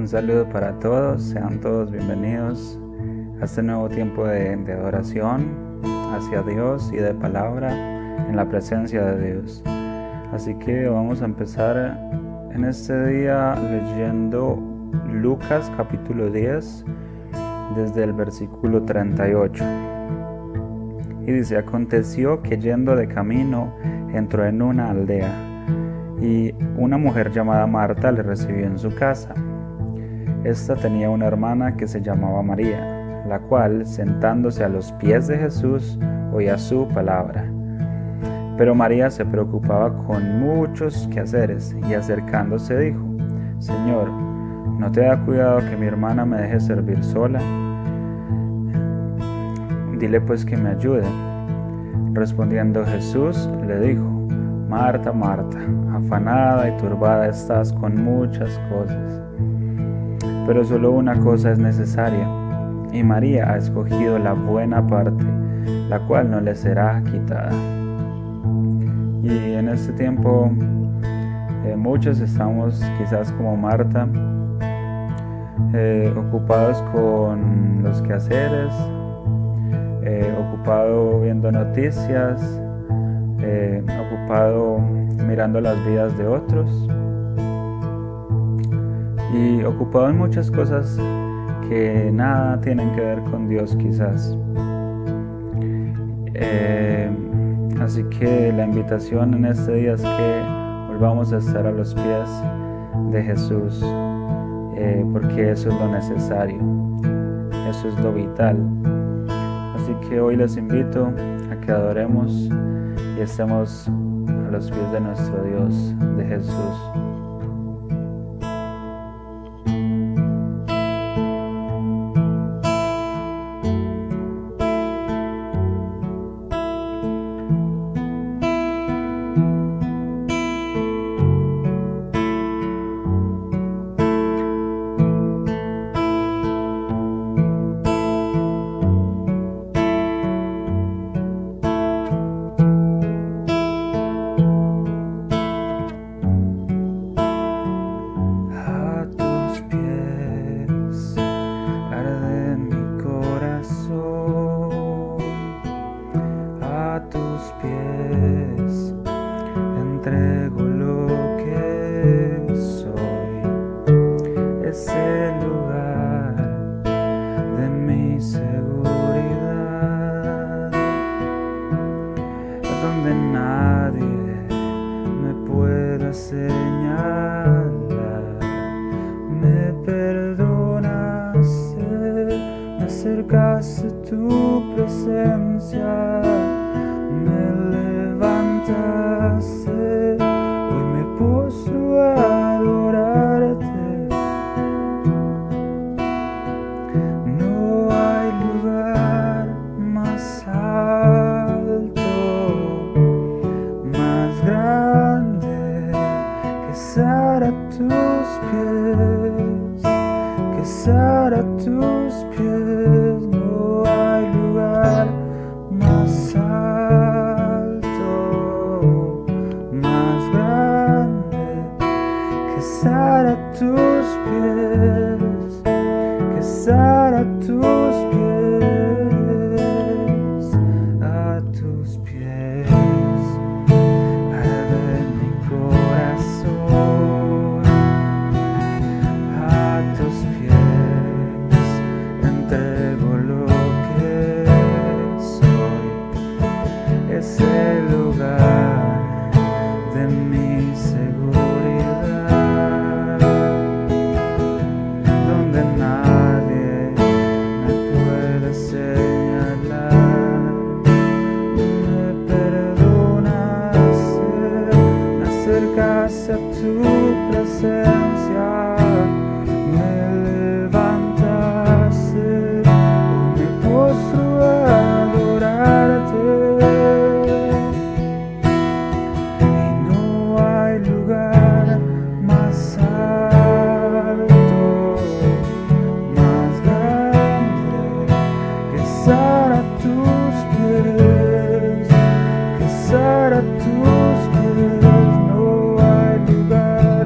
Un saludo para todos, sean todos bienvenidos a este nuevo tiempo de adoración hacia Dios y de palabra en la presencia de Dios. Así que vamos a empezar en este día leyendo Lucas capítulo 10 desde el versículo 38. Y dice: aconteció que yendo de camino entró en una aldea, y una mujer llamada Marta le recibió en su casa. Esta tenía una hermana que se llamaba María, la cual, sentándose a los pies de Jesús, oía su palabra. Pero María se preocupaba con muchos quehaceres, y acercándose dijo: Señor, ¿no te da cuidado que mi hermana me deje servir sola? Dile pues que me ayude. Respondiendo Jesús le dijo: Marta, Marta, afanada y turbada estás con muchas cosas, pero solo una cosa es necesaria, y María ha escogido la buena parte, la cual no le será quitada. Y en este tiempo muchos estamos quizás como Marta, ocupados con los quehaceres, ocupado viendo noticias, ocupado mirando las vidas de otros y ocupado en muchas cosas que nada tienen que ver con Dios quizás. Así que la invitación en este día es que volvamos a estar a los pies de Jesús, porque eso es lo necesario, eso es lo vital. Así que hoy les invito a que adoremos y estemos a los pies de nuestro Dios, de Jesús. Entrego lo que soy, es el lugar de mi seguridad, donde nadie me pueda señalar. Me perdonaste, me acercaste a tu presencia, me levantaste. Hoy me postro a adorarte. No hay lugar más alto, más grande que estar a tus pies, que estar a tus pies. No hay lugar más alto, más grande que estar a tus pies, que estar a tus pies, a tus pies. Arde mi corazón, a tus pies entrego lo que soy, es el lugar de mi seguridad, donde nadie me puede señalar. Me perdonaste, me acercaste a tu presencia, me levantaste. Hoy me postro a adorarte. A tus pies, no hay lugar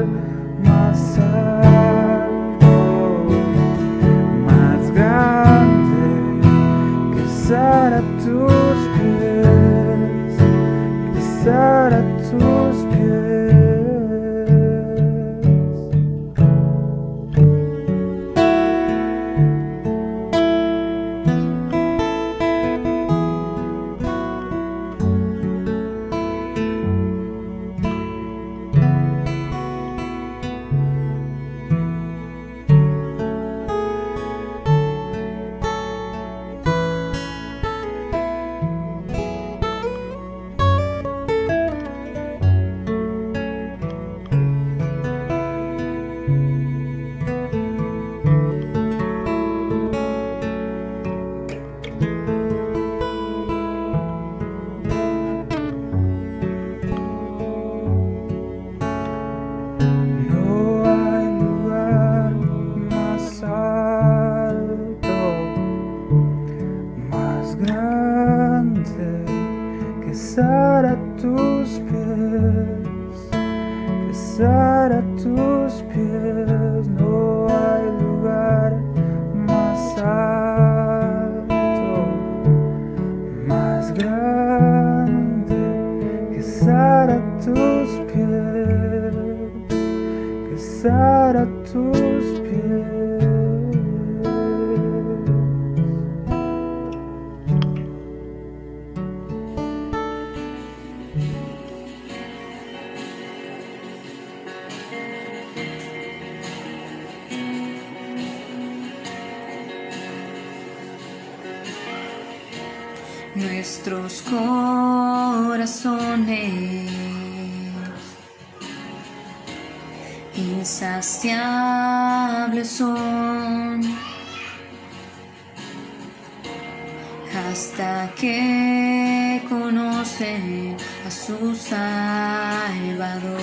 besar a tus pies, no hay lugar más alto, más grande que besar a tus pies, besar a tus pies. Nuestros corazones insaciables son hasta que conocen a su Salvador.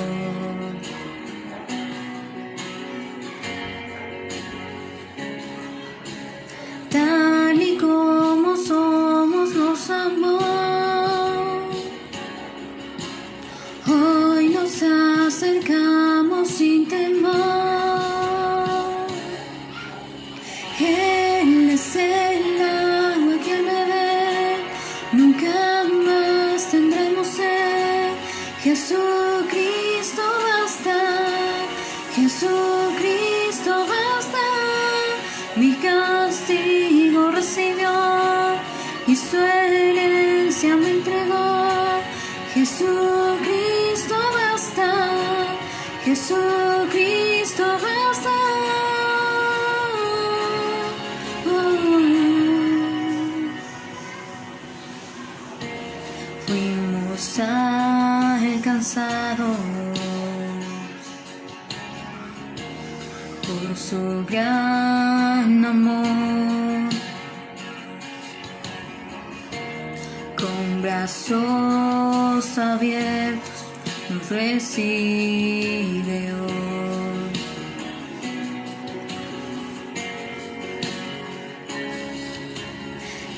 Tal y como somos nos amó, hoy nos acercamos sin temor. Él es el agua que al beber nunca más tendremos sed. Jesucristo basta, Jesucristo basta. Mi castigo recibió y su herencia me entregó. Jesucristo basta, Jesucristo basta. Fuimos alcanzados por su gran amor, con brazos abiertos nos recibe hoy.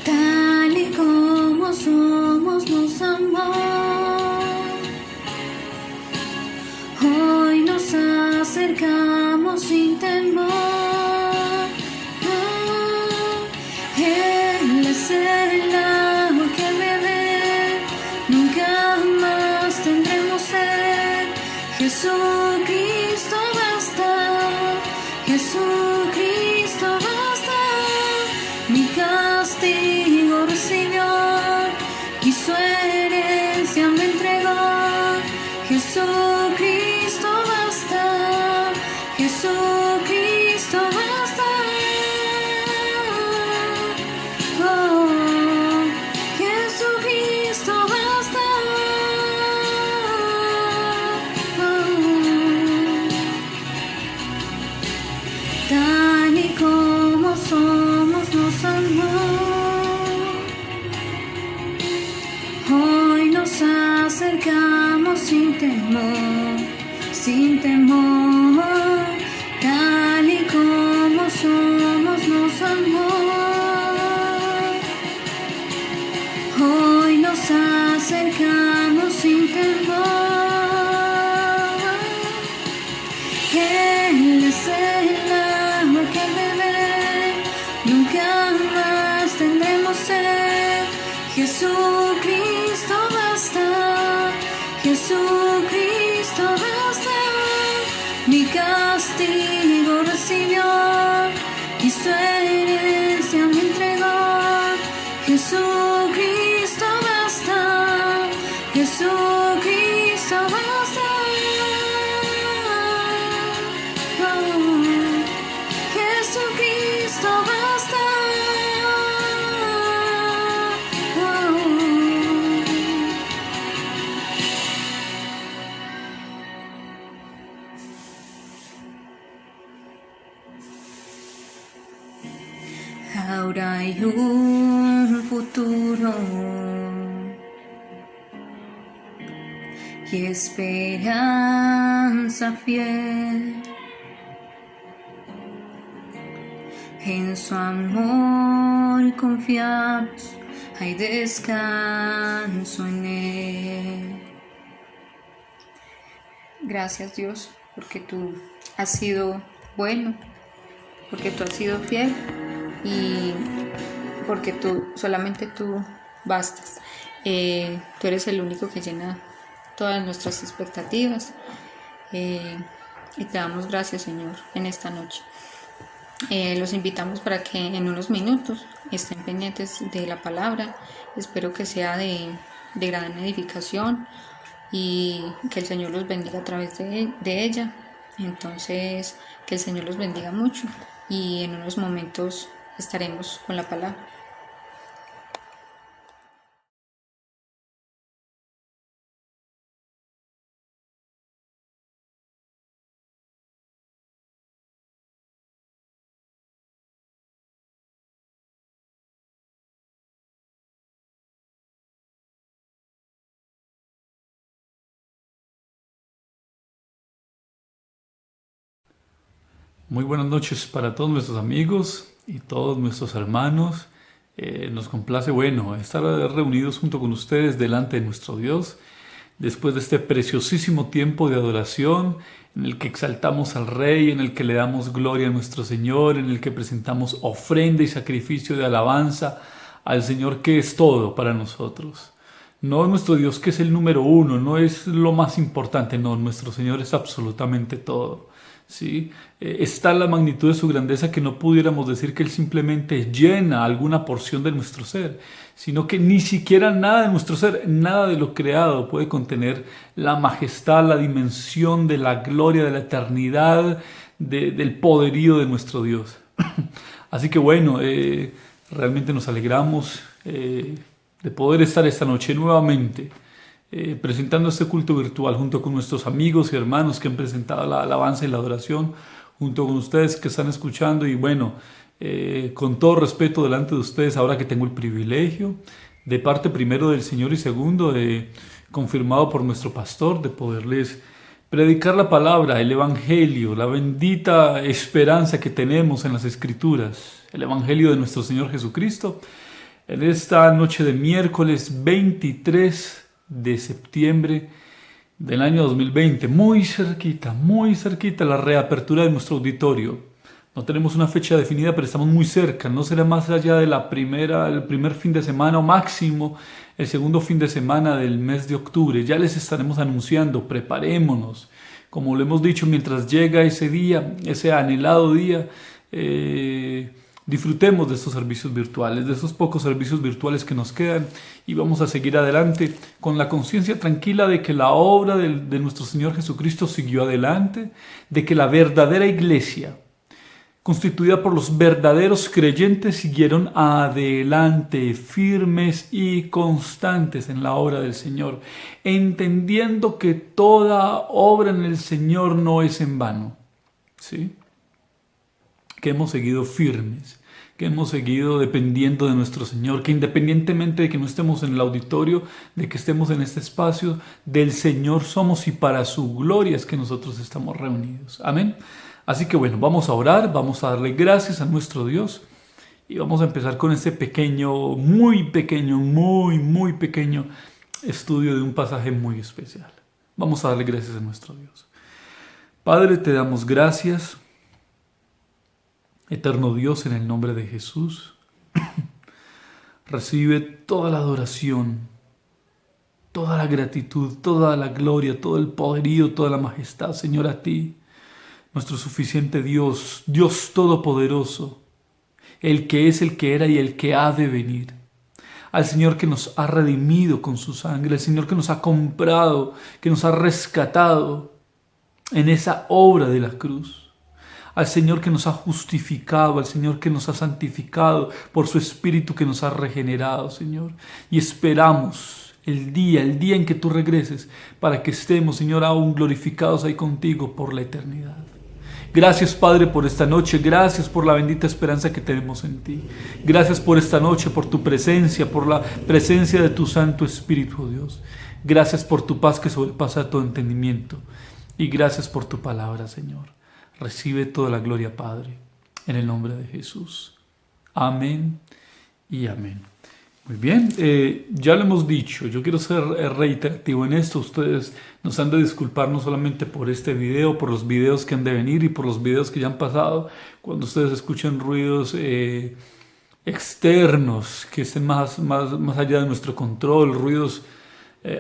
Tal y como somos nos amó, hoy nos acercamos sin temor. Él es el agua que al beber nunca más tendremos sed. Jesucristo basta, Jesucristo basta. Mi castigo recibió y su herencia me entregó. Jesucristo basta, Jesucristo basta. Oh, Jesucristo basta. Oh, tal y como somos nos amó, hoy nos acercamos sin temor, sin temor. Tal y como somos nos amó, hoy nos acercamos sin temor. Él es el agua que al beber nunca más tendremos sed. Jesucristo basta, Jesucristo basta. Mi castigo recibió y su herencia me entregó. Jesucristo basta, Jesucristo basta. Oh, Jesucristo basta. Ahora hay un futuro y esperanza fiel. En su amor confiamos, hay descanso en él. Gracias Dios, porque tú has sido bueno, porque tú has sido fiel y porque solamente tú bastas. Tú eres el único que llena todas nuestras expectativas y te damos gracias, Señor, en esta noche. Los invitamos para que en unos minutos estén pendientes de la palabra. Espero que sea de gran edificación y que el Señor los bendiga a través de ella. Entonces, que el Señor los bendiga mucho y en unos momentos estaremos con la palabra. Muy buenas noches para todos nuestros amigos y todos nuestros hermanos. Nos complace, estar reunidos junto con ustedes delante de nuestro Dios, después de este preciosísimo tiempo de adoración en el que exaltamos al Rey, en el que le damos gloria a nuestro Señor, en el que presentamos ofrenda y sacrificio de alabanza al Señor, que es todo para nosotros. No nuestro Dios, que es el número uno, no es lo más importante, no, nuestro Señor es absolutamente todo. ¿Sí? Está la magnitud de su grandeza que no pudiéramos decir que Él simplemente llena alguna porción de nuestro ser, sino que ni siquiera nada de nuestro ser, nada de lo creado puede contener la majestad, la dimensión de la gloria, de la eternidad, del poderío de nuestro Dios. Así que realmente nos alegramos de poder estar esta noche nuevamente presentando este culto virtual junto con nuestros amigos y hermanos que han presentado la alabanza y la adoración, junto con ustedes que están escuchando y con todo respeto delante de ustedes, ahora que tengo el privilegio de parte primero del Señor y segundo confirmado por nuestro pastor, de poderles predicar la palabra, el Evangelio, la bendita esperanza que tenemos en las Escrituras, el Evangelio de nuestro Señor Jesucristo, en esta noche de miércoles 23 de septiembre del año 2020, muy cerquita la reapertura de nuestro auditorio. No tenemos una fecha definida, pero estamos muy cerca. No será más allá de el primer fin de semana o máximo el segundo fin de semana del mes de octubre. Ya les estaremos anunciando, preparémonos. Como lo hemos dicho, mientras llega ese día, ese anhelado día, disfrutemos de estos servicios virtuales, de esos pocos servicios virtuales que nos quedan y vamos a seguir adelante con la conciencia tranquila de que la obra de nuestro Señor Jesucristo siguió adelante, de que la verdadera iglesia, constituida por los verdaderos creyentes, siguieron adelante, firmes y constantes en la obra del Señor, entendiendo que toda obra en el Señor no es en vano, ¿sí? Que hemos seguido firmes, que hemos seguido dependiendo de nuestro Señor, que independientemente de que no estemos en el auditorio, de que estemos en este espacio, del Señor somos y para su gloria es que nosotros estamos reunidos. Amén. Así que vamos a orar, vamos a darle gracias a nuestro Dios y vamos a empezar con este muy pequeño estudio de un pasaje muy especial. Vamos a darle gracias a nuestro Dios. Padre, te damos gracias. Eterno Dios, en el nombre de Jesús, recibe toda la adoración, toda la gratitud, toda la gloria, todo el poderío, toda la majestad, Señor, a ti, nuestro suficiente Dios, Dios todopoderoso, el que es, el que era y el que ha de venir. Al Señor que nos ha redimido con su sangre, al Señor que nos ha comprado, que nos ha rescatado en esa obra de la cruz. Al Señor que nos ha justificado, al Señor que nos ha santificado por su Espíritu que nos ha regenerado, Señor. Y esperamos el día en que tú regreses para que estemos, Señor, aún glorificados ahí contigo por la eternidad. Gracias, Padre, por esta noche. Gracias por la bendita esperanza que tenemos en ti. Gracias por esta noche, por tu presencia, por la presencia de tu Santo Espíritu, Dios. Gracias por tu paz que sobrepasa todo entendimiento. Y gracias por tu palabra, Señor. Recibe toda la gloria, Padre, en el nombre de Jesús. Amén y amén. Muy bien, ya lo hemos dicho, yo quiero ser reiterativo en esto. Ustedes nos han de disculpar no solamente por este video, por los videos que han de venir y por los videos que ya han pasado. Cuando ustedes escuchen ruidos externos que estén más allá de nuestro control, ruidos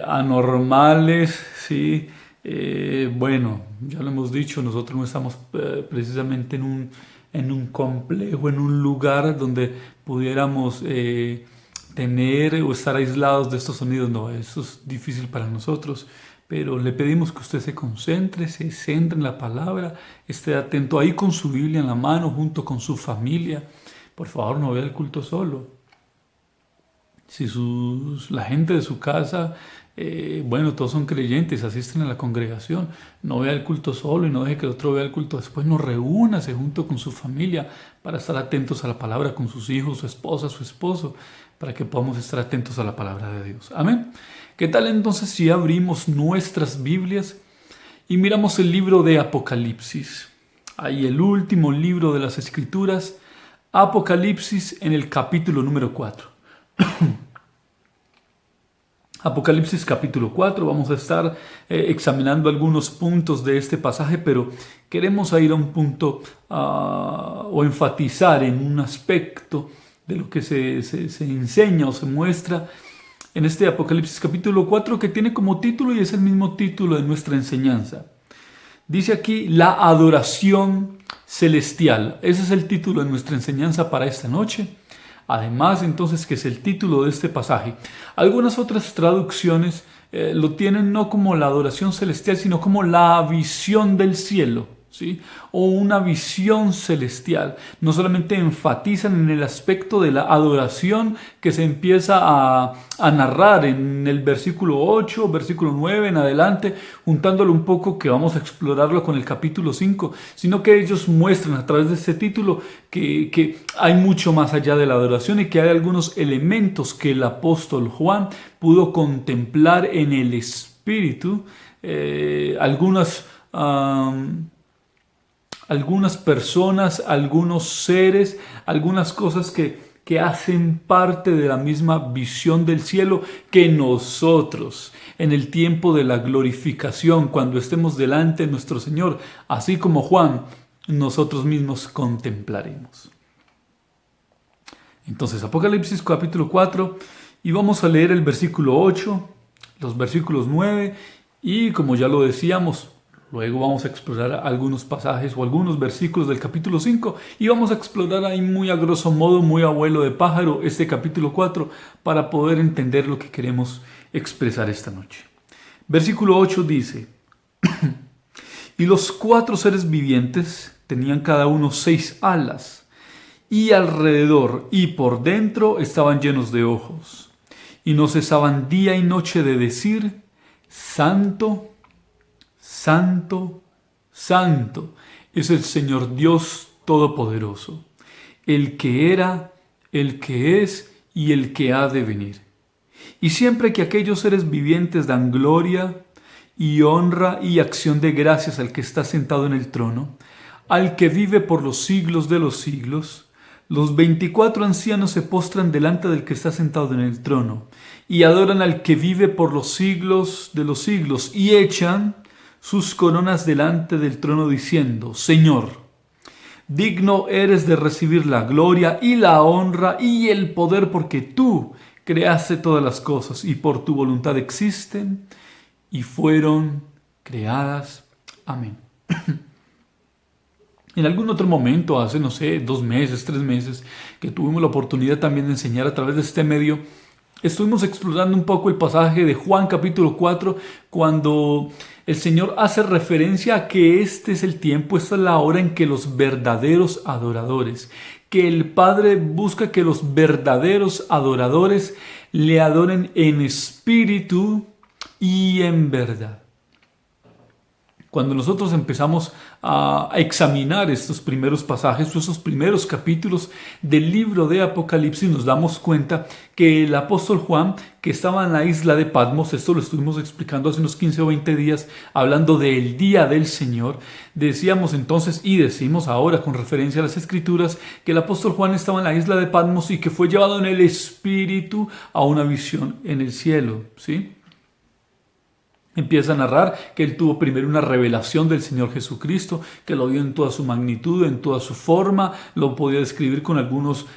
anormales, ¿sí? Bueno, ya lo hemos dicho, nosotros no estamos precisamente en un complejo, en un lugar donde pudiéramos tener o estar aislados de estos sonidos. No, eso es difícil para nosotros, pero le pedimos que usted se concentre, se centre en la palabra, esté atento ahí con su Biblia en la mano, junto con su familia. Por favor, no vea el culto solo. Si la gente de su casa, bueno, todos son creyentes, asisten a la congregación, no vea el culto solo y no deje que el otro vea el culto después. No, reúnase junto con su familia para estar atentos a la palabra, con sus hijos, su esposa, su esposo, para que podamos estar atentos a la palabra de Dios. Amén. ¿Qué tal entonces si abrimos nuestras Biblias y miramos el libro de Apocalipsis? Ahí el último libro de las Escrituras, Apocalipsis, en el capítulo número 4. Apocalipsis capítulo 4, vamos a estar examinando algunos puntos de este pasaje, pero queremos ir a un punto o enfatizar en un aspecto de lo que se enseña o se muestra en este Apocalipsis capítulo 4, que tiene como título, y es el mismo título de nuestra enseñanza. Dice aquí la adoración celestial. Ese es el título de nuestra enseñanza para esta noche. Además, entonces, que es el título de este pasaje. Algunas otras traducciones lo tienen no como la adoración celestial, sino como la visión del cielo, ¿sí? O una visión celestial. No solamente enfatizan en el aspecto de la adoración que se empieza a narrar en el versículo 8, versículo 9 en adelante, juntándolo un poco, que vamos a explorarlo con el capítulo 5, sino que ellos muestran a través de este título que hay mucho más allá de la adoración y que hay algunos elementos que el apóstol Juan pudo contemplar en el Espíritu, algunas personas, algunos seres, algunas cosas que hacen parte de la misma visión del cielo que nosotros en el tiempo de la glorificación, cuando estemos delante de nuestro Señor, así como Juan, nosotros mismos contemplaremos. Entonces, Apocalipsis capítulo 4, y vamos a leer el versículo 8, los versículos 9, y como ya lo decíamos, luego vamos a explorar algunos pasajes o algunos versículos del capítulo 5 y vamos a explorar ahí muy a grosso modo, muy a vuelo de pájaro, este capítulo 4 para poder entender lo que queremos expresar esta noche. Versículo 8 dice: Y los 4 seres vivientes tenían cada uno 6 alas, y alrededor y por dentro estaban llenos de ojos, y no cesaban día y noche de decir: Santo, Santo, Santo es el Señor Dios Todopoderoso, el que era, el que es y el que ha de venir. Y siempre que aquellos seres vivientes dan gloria y honra y acción de gracias al que está sentado en el trono, al que vive por los siglos de los siglos, los 24 ancianos se postran delante del que está sentado en el trono y adoran al que vive por los siglos de los siglos y echan sus coronas delante del trono diciendo: Señor, digno eres de recibir la gloria y la honra y el poder, porque tú creaste todas las cosas y por tu voluntad existen y fueron creadas. Amén. En algún otro momento, hace, no sé, 2 meses, 3 meses, que tuvimos la oportunidad también de enseñar a través de este medio, estuvimos explorando un poco el pasaje de Juan capítulo 4, cuando el Señor hace referencia a que este es el tiempo, esta es la hora en que los verdaderos adoradores, que el Padre busca que los verdaderos adoradores le adoren en espíritu y en verdad. Cuando nosotros empezamos a examinar estos primeros pasajes o esos primeros capítulos del libro de Apocalipsis, nos damos cuenta que el apóstol Juan, que estaba en la isla de Patmos, esto lo estuvimos explicando hace unos 15 o 20 días, hablando del día del Señor, decíamos entonces y decimos ahora con referencia a las Escrituras que el apóstol Juan estaba en la isla de Patmos y que fue llevado en el Espíritu a una visión en el cielo, ¿sí? Empieza a narrar que él tuvo primero una revelación del Señor Jesucristo, que lo vio en toda su magnitud, en toda su forma, lo podía describir con algunos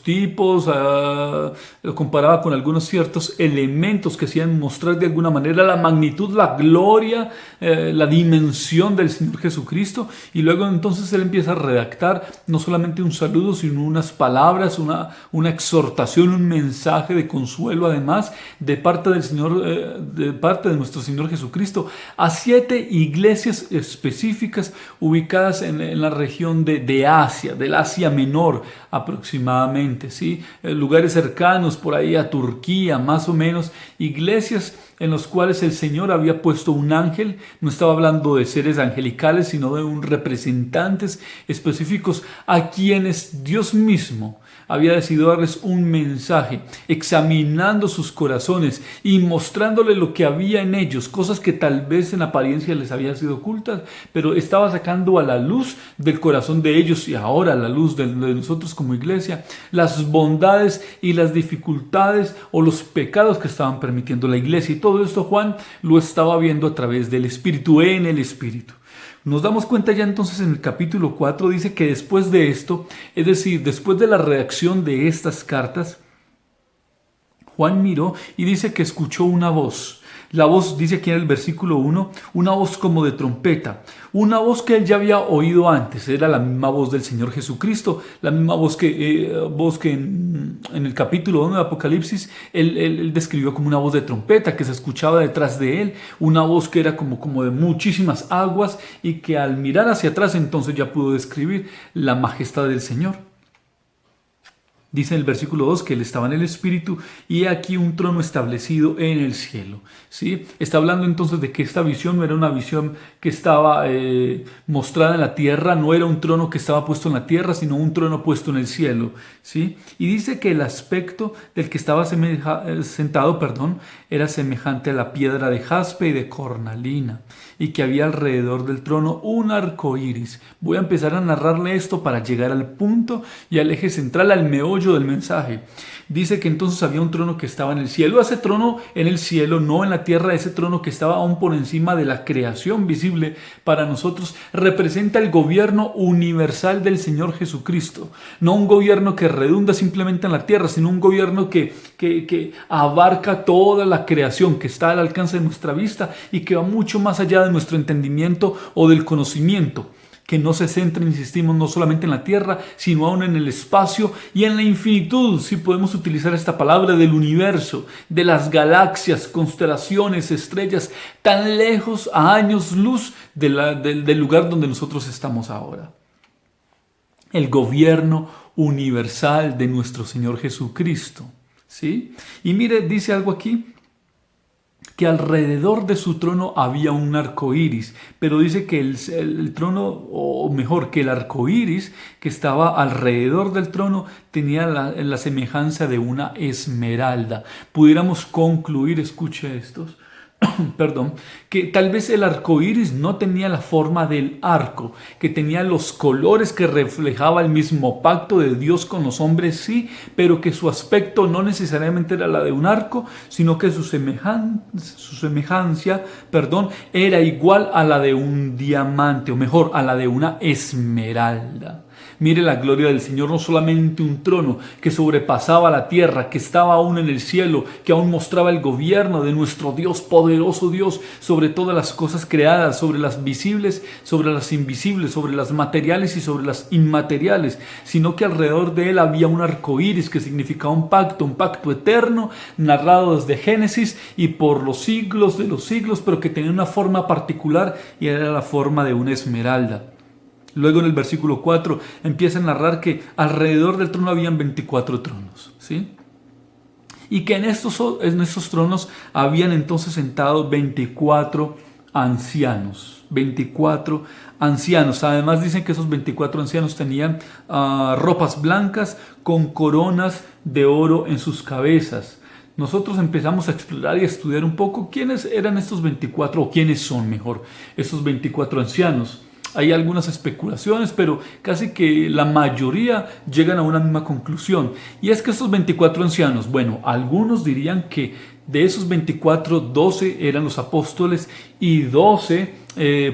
tipos, lo comparaba con algunos ciertos elementos que hacían mostrar de alguna manera la magnitud, la gloria, la dimensión del Señor Jesucristo. Y luego entonces él empieza a redactar no solamente un saludo, sino unas palabras, una exhortación, un mensaje de consuelo además de parte del Señor, de parte de nuestro Señor Jesucristo, a 7 iglesias específicas ubicadas en la región de Asia, del Asia Menor aproximadamente, ¿sí? Lugares cercanos por ahí a Turquía, más o menos, iglesias en los cuales el Señor había puesto un ángel. No estaba hablando de seres angelicales, sino de representantes específicos a quienes Dios mismo había decidido darles un mensaje, examinando sus corazones y mostrándole lo que había en ellos, cosas que tal vez en apariencia les habían sido ocultas, pero estaba sacando a la luz del corazón de ellos y ahora a la luz de nosotros como iglesia, las bondades y las dificultades o los pecados que estaban permitiendo la iglesia. Y todo esto Juan lo estaba viendo a través del Espíritu, en el Espíritu. Nos damos cuenta ya entonces en el capítulo 4, dice que después de esto, es decir, después de la redacción de estas cartas, Juan miró y dice que escuchó una voz. La voz, dice aquí en el versículo 1, una voz como de trompeta, una voz que él ya había oído antes, era la misma voz del Señor Jesucristo, la misma voz que en el capítulo 1 de Apocalipsis, él describió como una voz de trompeta que se escuchaba detrás de él, una voz que era como de muchísimas aguas y que al mirar hacia atrás entonces ya pudo describir la majestad del Señor. Dice en el versículo 2 que él estaba en el Espíritu y aquí un trono establecido en el cielo, ¿sí? Está hablando entonces de que esta visión no era una visión que estaba mostrada en la tierra, no era un trono que estaba puesto en la tierra, sino un trono puesto en el cielo, ¿sí? Y dice que el aspecto del que estaba sentado, era semejante a la piedra de jaspe y de cornalina, y que había alrededor del trono un arco iris. Voy a empezar a narrarle esto para llegar al punto y al eje central, al meollo del mensaje. Dice que entonces había un trono que estaba en el cielo. Ese trono en el cielo, no en la tierra, ese trono que estaba aún por encima de la creación visible para nosotros, representa el gobierno universal del Señor Jesucristo. No un gobierno que redunda simplemente en la tierra, sino un gobierno que abarca toda la creación, que está al alcance de nuestra vista y que va mucho más allá de nuestro entendimiento o del conocimiento, que no se centra, insistimos, no solamente en la tierra, sino aún en el espacio y en la infinitud, si podemos utilizar esta palabra, del universo, de las galaxias, constelaciones, estrellas, tan lejos a años luz del lugar donde nosotros estamos ahora. El gobierno universal de nuestro Señor Jesucristo, ¿sí? Y mire, dice algo aquí, que alrededor de su trono había un arco iris, pero dice que el trono, o mejor, que el arco iris que estaba alrededor del trono tenía la semejanza de una esmeralda. Pudiéramos concluir, escuche estos, que tal vez el arco iris no tenía la forma del arco, que tenía los colores que reflejaba el mismo pacto de Dios con los hombres, sí, pero que su aspecto no necesariamente era la de un arco, sino que su semejanza, era igual a la de un diamante, o mejor, a la de una esmeralda. Mire la gloria del Señor, no solamente un trono que sobrepasaba la tierra, que estaba aún en el cielo, que aún mostraba el gobierno de nuestro Dios, poderoso Dios, sobre todas las cosas creadas, sobre las visibles, sobre las invisibles, sobre las materiales y sobre las inmateriales, sino que alrededor de él había un arco iris que significaba un pacto eterno, narrado desde Génesis y por los siglos de los siglos, pero que tenía una forma particular y era la forma de una esmeralda. Luego en el versículo 4 empieza a narrar que alrededor del trono habían 24 tronos, ¿sí? Y que en estos tronos habían entonces sentado 24 ancianos. 24 ancianos. Además dicen que esos 24 ancianos tenían ropas blancas con coronas de oro en sus cabezas. Nosotros empezamos a explorar y a estudiar un poco quiénes eran estos 24, o quiénes son mejor, estos 24 ancianos. Hay algunas especulaciones, pero casi que la mayoría llegan a una misma conclusión. Y es que estos 24 ancianos, bueno, algunos dirían que de esos 24, 12 eran los apóstoles y 12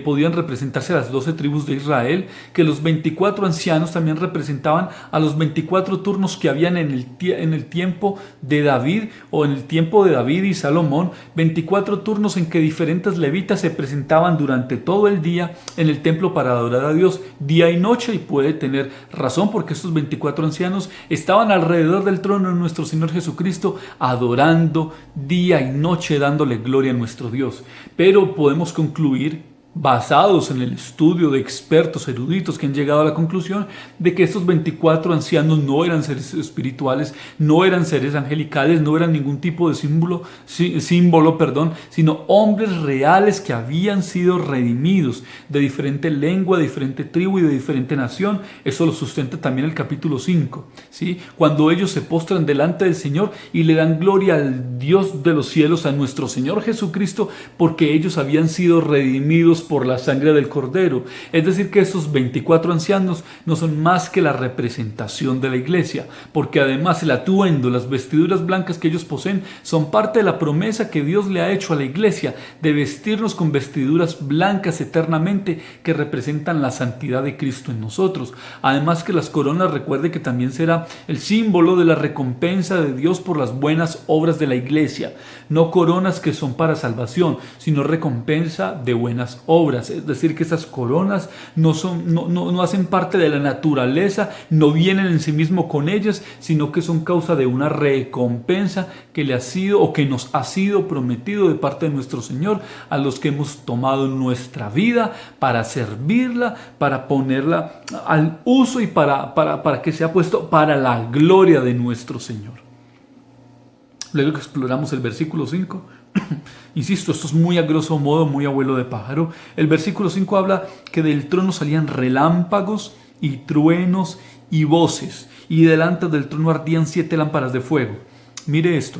podían representarse a las 12 tribus de Israel, que los 24 ancianos también representaban a los 24 turnos que habían en el tiempo de David, o en el tiempo de David y Salomón, 24 turnos en que diferentes levitas se presentaban durante todo el día en el templo para adorar a Dios día y noche. Y puede tener razón, porque estos 24 ancianos estaban alrededor del trono de nuestro Señor Jesucristo, adorando día y noche, dándole gloria a nuestro Dios. Pero podemos concluir, basados en el estudio de expertos eruditos que han llegado a la conclusión de que estos 24 ancianos no eran seres espirituales, no eran seres angelicales, no eran ningún tipo de símbolo, sino hombres reales que habían sido redimidos de diferente lengua, de diferente tribu y de diferente nación. Eso lo sustenta también el capítulo 5, ¿sí? Cuando ellos se postran delante del Señor y le dan gloria al Dios de los cielos, a nuestro Señor Jesucristo, porque ellos habían sido redimidos por la sangre del Cordero. Es decir, que estos 24 ancianos no son más que la representación de la iglesia, porque además el atuendo, las vestiduras blancas que ellos poseen, son parte de la promesa que Dios le ha hecho a la iglesia de vestirnos con vestiduras blancas eternamente, que representan la santidad de Cristo en nosotros. Además que las coronas, recuerde que también será el símbolo de la recompensa de Dios por las buenas obras de la iglesia. No coronas que son para salvación, sino recompensa de buenas obras. Es decir, que esas coronas no hacen parte de la naturaleza, no vienen en sí mismo con ellas, sino que son causa de una recompensa que le ha sido, o que nos ha sido prometido de parte de nuestro Señor, a los que hemos tomado nuestra vida para servirla, para ponerla al uso y para que sea puesto para la gloria de nuestro Señor. Luego que exploramos el versículo 5, insisto, esto es muy a grosso modo, muy abuelo de pájaro. El versículo 5 habla que del trono salían relámpagos y truenos y voces, y delante del trono ardían 7 lámparas de fuego. Mire esto.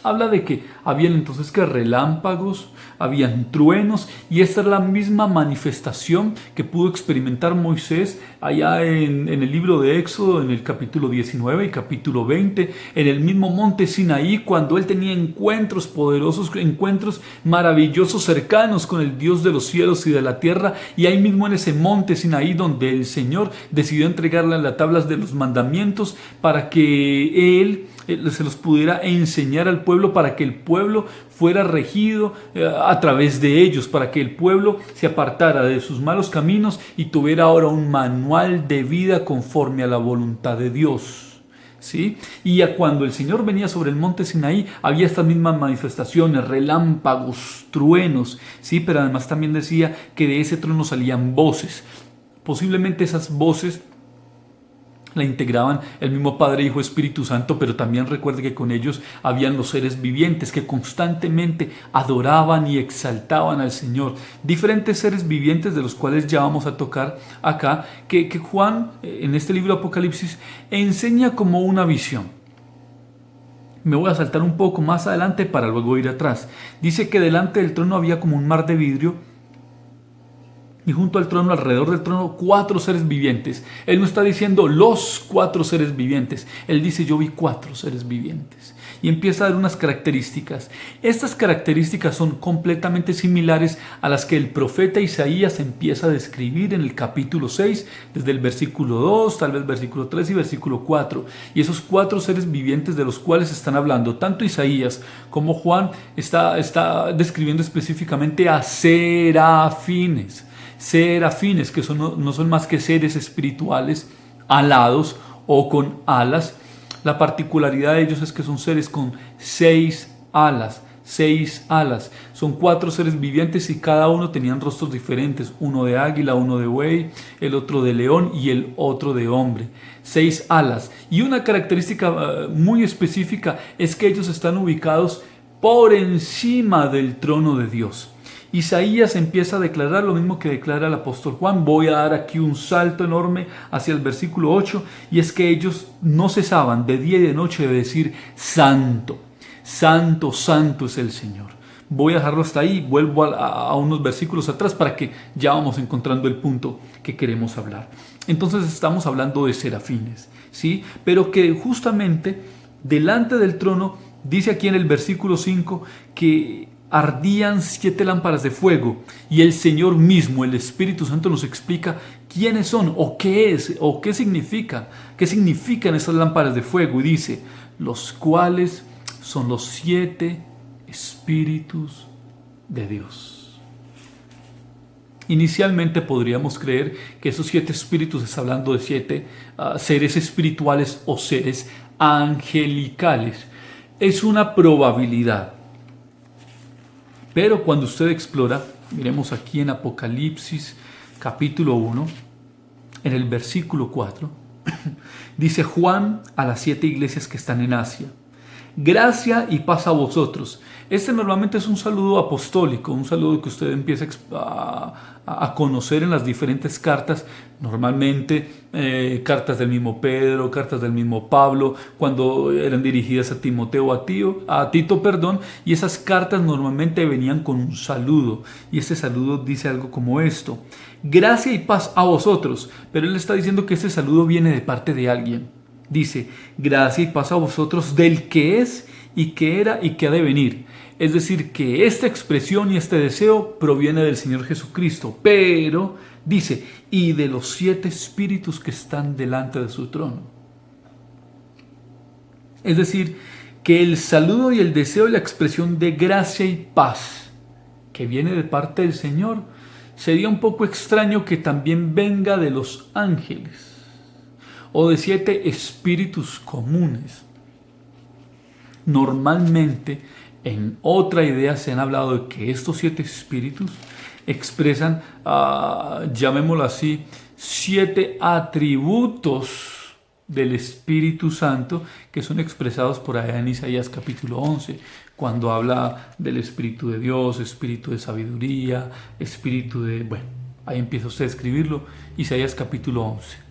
Habla de que habían entonces que relámpagos, habían truenos, y esta es la misma manifestación que pudo experimentar Moisés allá en el libro de Éxodo, en el capítulo 19 y capítulo 20, en el mismo monte Sinaí, cuando él tenía encuentros poderosos, encuentros maravillosos, cercanos con el Dios de los cielos y de la tierra. Y ahí mismo en ese monte Sinaí, donde el Señor decidió entregarle las tablas de los mandamientos para que él se los pudiera enseñar al pueblo, para que el pueblo fuera regido a través de ellos, para que el pueblo se apartara de sus malos caminos y tuviera ahora un manual de vida conforme a la voluntad de Dios. ¿Sí? Y cuando el Señor venía sobre el monte Sinaí, había estas mismas manifestaciones, relámpagos, truenos, ¿sí? Pero además también decía que de ese trono salían voces. Posiblemente esas voces la integraban el mismo Padre, Hijo, Espíritu Santo, pero también recuerde que con ellos habían los seres vivientes que constantemente adoraban y exaltaban al Señor. Diferentes seres vivientes de los cuales ya vamos a tocar acá, que Juan en este libro de Apocalipsis enseña como una visión. Me voy a saltar un poco más adelante para luego ir atrás. Dice que delante del trono había como un mar de vidrio, y junto al trono, alrededor del trono, 4 seres vivientes. Él no está diciendo los 4 seres vivientes. Él dice: yo vi 4 seres vivientes. Y empieza a dar unas características. Estas características son completamente similares a las que el profeta Isaías empieza a describir en el capítulo 6, desde el versículo 2, tal vez versículo 3 y versículo 4. Y esos 4 seres vivientes de los cuales están hablando tanto Isaías como Juan está describiendo específicamente a serafines. Serafines, que no son más que seres espirituales alados o con alas. La particularidad de ellos es que son seres con 6 alas. 6 alas. Son 4 seres vivientes y cada uno tenían rostros diferentes. Uno de águila, uno de buey, el otro de león y el otro de hombre. 6 alas. Y una característica muy específica es que ellos están ubicados por encima del trono de Dios. Isaías empieza a declarar lo mismo que declara el apóstol Juan. Voy a dar aquí un salto enorme hacia el versículo 8, y es que ellos no cesaban de día y de noche de decir: santo, santo, santo es el Señor. Voy a dejarlo hasta ahí, vuelvo a unos versículos atrás para que ya vamos encontrando el punto que queremos hablar. Entonces estamos hablando de serafines, ¿sí? Pero que justamente delante del trono, dice aquí en el versículo 5, que ardían 7 lámparas de fuego, y el Señor mismo, el Espíritu Santo, nos explica quiénes son o qué es o qué significan esas lámparas de fuego, y dice: los cuales son los 7 espíritus de Dios. Inicialmente podríamos creer que esos 7 espíritus está hablando de 7 seres espirituales o seres angelicales. Es una probabilidad. Pero cuando usted explora, miremos aquí en Apocalipsis capítulo 1, en el versículo 4, dice: Juan a las 7 iglesias que están en Asia, gracia y paz a vosotros. Este normalmente es un saludo apostólico, un saludo que usted empieza a conocer en las diferentes cartas, normalmente cartas del mismo Pedro, cartas del mismo Pablo, cuando eran dirigidas a Timoteo, a Tito, y esas cartas normalmente venían con un saludo, y este saludo dice algo como esto: gracia y paz a vosotros. Pero él está diciendo que este saludo viene de parte de alguien. Dice: gracia y paz a vosotros del que es y que era y que ha de venir. Es decir, que esta expresión y este deseo proviene del Señor Jesucristo. Pero dice: y de los 7 espíritus que están delante de su trono. Es decir, que el saludo y el deseo y la expresión de gracia y paz que viene de parte del Señor, sería un poco extraño que también venga de los ángeles o de 7 espíritus comunes. Normalmente, en otra idea se han hablado de que estos 7 espíritus expresan, llamémoslo así, 7 atributos del Espíritu Santo que son expresados por allá en Isaías capítulo 11, cuando habla del Espíritu de Dios, Espíritu de sabiduría, Espíritu de... Bueno, ahí empieza usted a escribirlo, Isaías capítulo 11.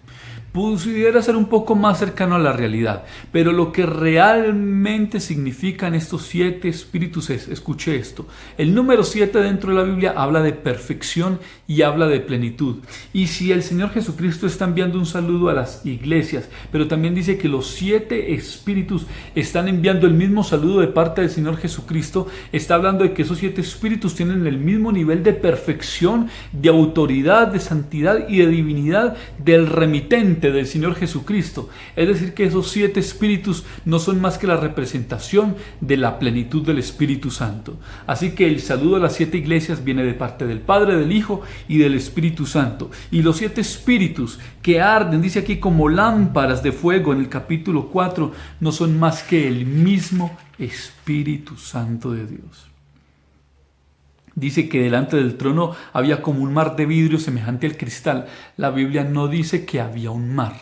Pudiera ser un poco más cercano a la realidad, pero lo que realmente significan estos 7 espíritus es, escuche esto, el número 7 dentro de la Biblia habla de perfección y habla de plenitud. Y si el Señor Jesucristo está enviando un saludo a las iglesias, pero también dice que los 7 espíritus están enviando el mismo saludo de parte del Señor Jesucristo, está hablando de que esos 7 espíritus tienen el mismo nivel de perfección, de autoridad, de santidad y de divinidad del remitente, del Señor Jesucristo. Es decir, que esos 7 espíritus no son más que la representación de la plenitud del Espíritu Santo. Así que el saludo a las 7 iglesias viene de parte del Padre, del Hijo y del Espíritu Santo. Y los 7 espíritus que arden, dice aquí, como lámparas de fuego en el capítulo 4, no son más que el mismo Espíritu Santo de Dios. Dice que delante del trono había como un mar de vidrio semejante al cristal. La Biblia no dice que había un mar.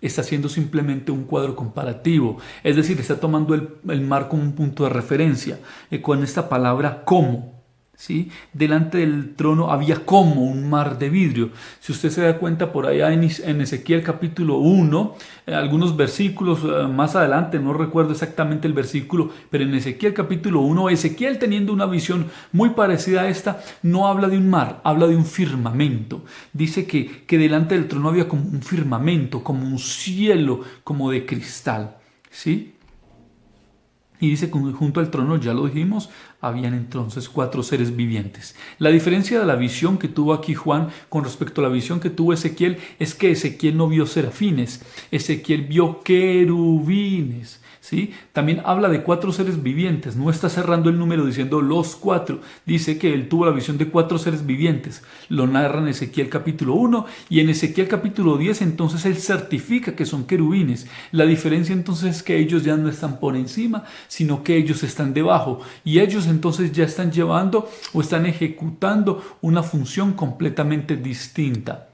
Está haciendo simplemente un cuadro comparativo. Es decir, está tomando el mar como un punto de referencia. Con esta palabra como. ¿Sí? Delante del trono había como un mar de vidrio. Si usted se da cuenta por allá en Ezequiel capítulo 1, algunos versículos más adelante, no recuerdo exactamente el versículo, pero en Ezequiel capítulo 1, Ezequiel, teniendo una visión muy parecida a esta, no habla de un mar, habla de un firmamento. Dice que delante del trono había como un firmamento, como un cielo, como de cristal, ¿sí? Y dice que junto al trono, ya lo dijimos, habían entonces 4 seres vivientes. La diferencia de la visión que tuvo aquí Juan con respecto a la visión que tuvo Ezequiel es que Ezequiel no vio serafines, Ezequiel vio querubines. ¿Sí? También habla de 4 seres vivientes, no está cerrando el número diciendo los 4, dice que él tuvo la visión de 4 seres vivientes, lo narra en Ezequiel capítulo 1 y en Ezequiel capítulo 10 entonces él certifica que son querubines. La diferencia entonces es que ellos ya no están por encima, sino que ellos están debajo y ellos entonces ya están llevando o están ejecutando una función completamente distinta.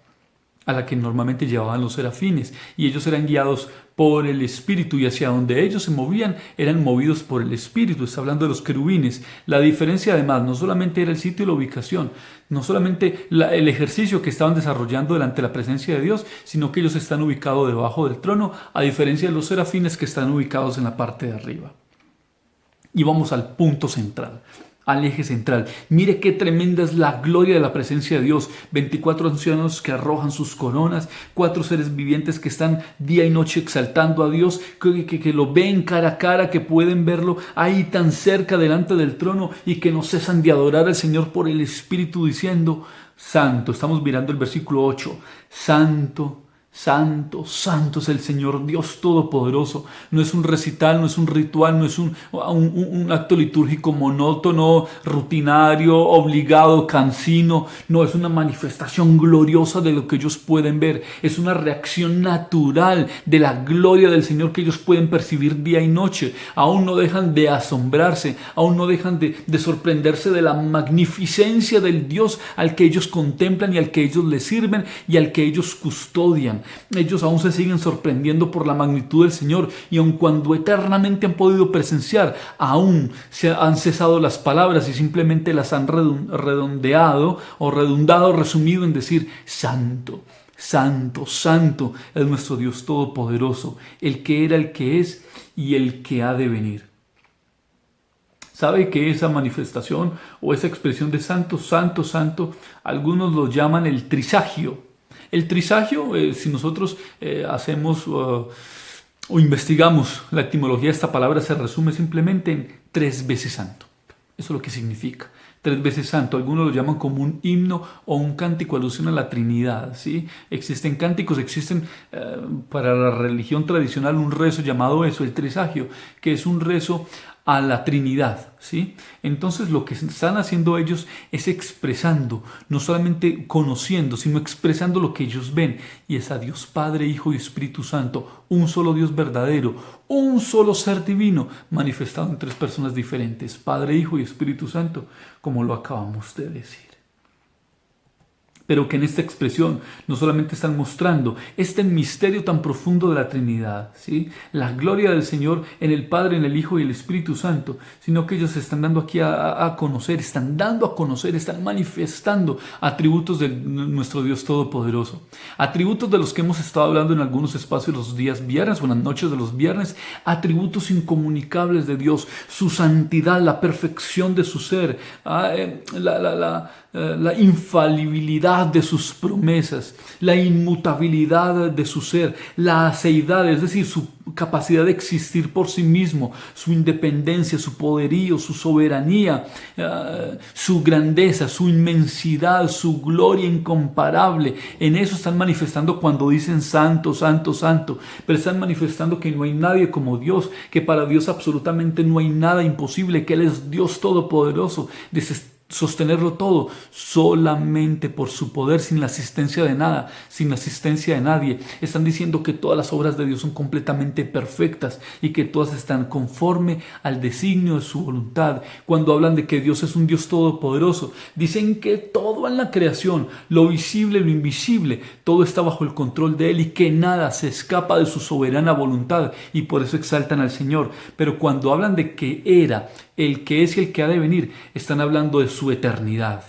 a la que normalmente llevaban los serafines, y ellos eran guiados por el Espíritu, y hacia donde ellos se movían eran movidos por el Espíritu. Está hablando de los querubines. La diferencia además no solamente era el sitio y la ubicación, no solamente el ejercicio que estaban desarrollando delante de la presencia de Dios, sino que ellos están ubicados debajo del trono, a diferencia de los serafines que están ubicados en la parte de arriba. Y vamos al punto central, al eje central. Mire qué tremenda es la gloria de la presencia de Dios. 24 ancianos que arrojan sus coronas, 4 seres vivientes que están día y noche exaltando a Dios, que lo ven cara a cara, que pueden verlo ahí tan cerca delante del trono y que no cesan de adorar al Señor por el Espíritu diciendo: Santo. Estamos mirando el versículo 8. Santo, santo, santo es el Señor Dios Todopoderoso. No es un recital, no es un ritual, no es un acto litúrgico monótono, rutinario, obligado, cansino. No, es una manifestación gloriosa de lo que ellos pueden ver. Es una reacción natural de la gloria del Señor que ellos pueden percibir día y noche. Aún no dejan de asombrarse, aún no dejan de sorprenderse de la magnificencia del Dios al que ellos contemplan y al que ellos le sirven y al que ellos custodian. Ellos aún se siguen sorprendiendo por la magnitud del Señor, y aun cuando eternamente han podido presenciar, aún se han cesado las palabras y simplemente las han redundado, resumido en decir: Santo, santo, santo es nuestro Dios Todopoderoso, el que era, el que es y el que ha de venir. ¿Sabe que esa manifestación o esa expresión de santo, santo, santo, algunos lo llaman el trisagio? El trisagio, si nosotros hacemos o investigamos la etimología de esta palabra, se resume simplemente en 3 veces santo. Eso es lo que significa. 3 veces santo. Algunos lo llaman como un himno o un cántico, alusión a la Trinidad, ¿sí? Existen cánticos, existen para la religión tradicional un rezo llamado eso, el trisagio, que es un rezo a la Trinidad, ¿sí? Entonces lo que están haciendo ellos es expresando, no solamente conociendo, sino expresando lo que ellos ven, y es a Dios Padre, Hijo y Espíritu Santo, un solo Dios verdadero, un solo ser divino, manifestado en 3 personas diferentes, Padre, Hijo y Espíritu Santo, como lo acabamos de decir. Pero que en esta expresión no solamente están mostrando este misterio tan profundo de la Trinidad, ¿sí? La gloria del Señor en el Padre, en el Hijo y el Espíritu Santo, sino que ellos están dando aquí a conocer, están manifestando atributos de nuestro Dios Todopoderoso. Atributos de los que hemos estado hablando en algunos espacios los días viernes o en las noches de los viernes, atributos incomunicables de Dios, su santidad, la perfección de su ser, la infalibilidad de sus promesas, la inmutabilidad de su ser, la aceidad, es decir, su capacidad de existir por sí mismo, su independencia, su poderío, su soberanía, su grandeza, su inmensidad, su gloria incomparable. En eso están manifestando cuando dicen santo, santo, santo, pero están manifestando que no hay nadie como Dios, que para Dios absolutamente no hay nada imposible, que Él es Dios Todopoderoso, sostenerlo todo solamente por su poder, sin la asistencia de nada, sin la asistencia de nadie. Están diciendo que todas las obras de Dios son completamente perfectas y que todas están conforme al designio de su voluntad. Cuando hablan de que Dios es un Dios todopoderoso, dicen que todo en la creación, lo visible, lo invisible, todo está bajo el control de Él y que nada se escapa de su soberana voluntad, y por eso exaltan al Señor. Pero cuando hablan de que era, el que es y el que ha de venir, están hablando de su eternidad,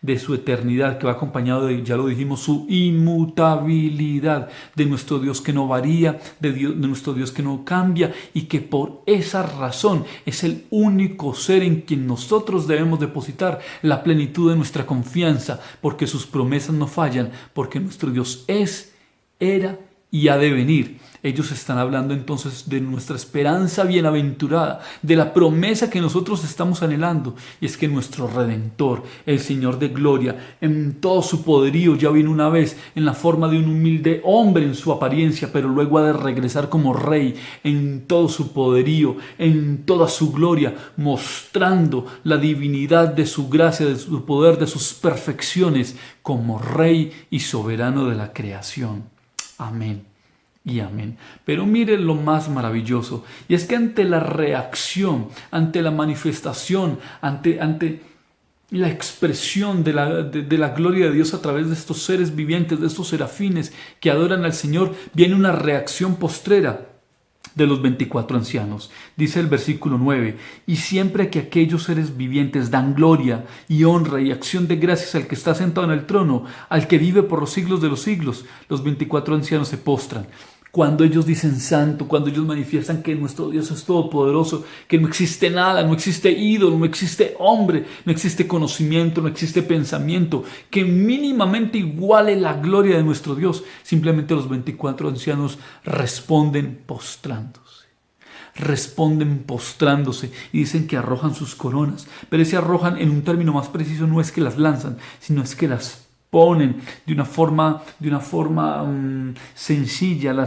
que va acompañado de, ya lo dijimos, su inmutabilidad, de nuestro Dios que no varía, de nuestro Dios que no cambia, y que por esa razón es el único ser en quien nosotros debemos depositar la plenitud de nuestra confianza, porque sus promesas no fallan, porque nuestro Dios es, era y ha de venir. Ellos están hablando entonces de nuestra esperanza bienaventurada, de la promesa que nosotros estamos anhelando, y es que nuestro Redentor, el Señor de gloria, en todo su poderío, ya vino una vez en la forma de un humilde hombre en su apariencia, pero luego ha de regresar como Rey en todo su poderío, en toda su gloria, mostrando la divinidad de su gracia, de su poder, de sus perfecciones, como Rey y soberano de la creación. Amén y amén. Pero miren lo más maravilloso, y es que ante la reacción, ante la manifestación, ante la expresión de la gloria de Dios a través de estos seres vivientes, de estos serafines que adoran al Señor, viene una reacción postrera de los 24 ancianos. Dice el versículo 9: y siempre que aquellos seres vivientes dan gloria y honra y acción de gracias al que está sentado en el trono, al que vive por los siglos de los siglos, los 24 ancianos se postran. Cuando ellos dicen santo, cuando ellos manifiestan que nuestro Dios es todopoderoso, que no existe nada, no existe ídolo, no existe hombre, no existe conocimiento, no existe pensamiento que mínimamente iguale la gloria de nuestro Dios, simplemente los 24 ancianos responden postrándose. Responden postrándose y dicen que arrojan sus coronas, pero ese arrojan, en un término más preciso, no es que las lanzan, sino es que las ponen de una forma sencilla,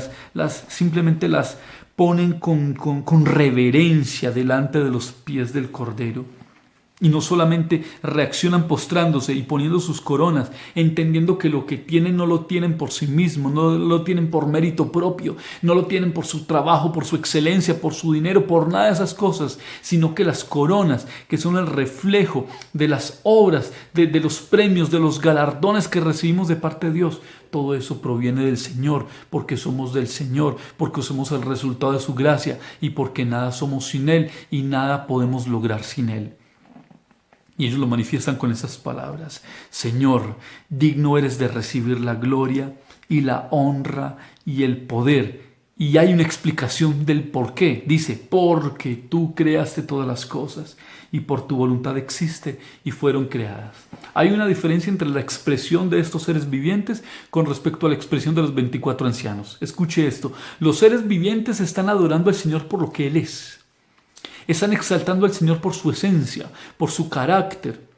simplemente las ponen con reverencia delante de los pies del Cordero. Y no solamente reaccionan postrándose y poniendo sus coronas, entendiendo que lo que tienen no lo tienen por sí mismos, no lo tienen por mérito propio, no lo tienen por su trabajo, por su excelencia, por su dinero, por nada de esas cosas, sino que las coronas, que son el reflejo de las obras, de los premios, de los galardones que recibimos de parte de Dios, todo eso proviene del Señor, porque somos del Señor, porque somos el resultado de su gracia y porque nada somos sin Él y nada podemos lograr sin Él. Y ellos lo manifiestan con esas palabras: Señor, digno eres de recibir la gloria y la honra y el poder. Y hay una explicación del por qué. Dice: porque tú creaste todas las cosas y por tu voluntad existe y fueron creadas. Hay una diferencia entre la expresión de estos seres vivientes con respecto a la expresión de los 24 ancianos. Escuche esto: los seres vivientes están adorando al Señor por lo que Él es. Están exaltando al Señor por su esencia, por su carácter,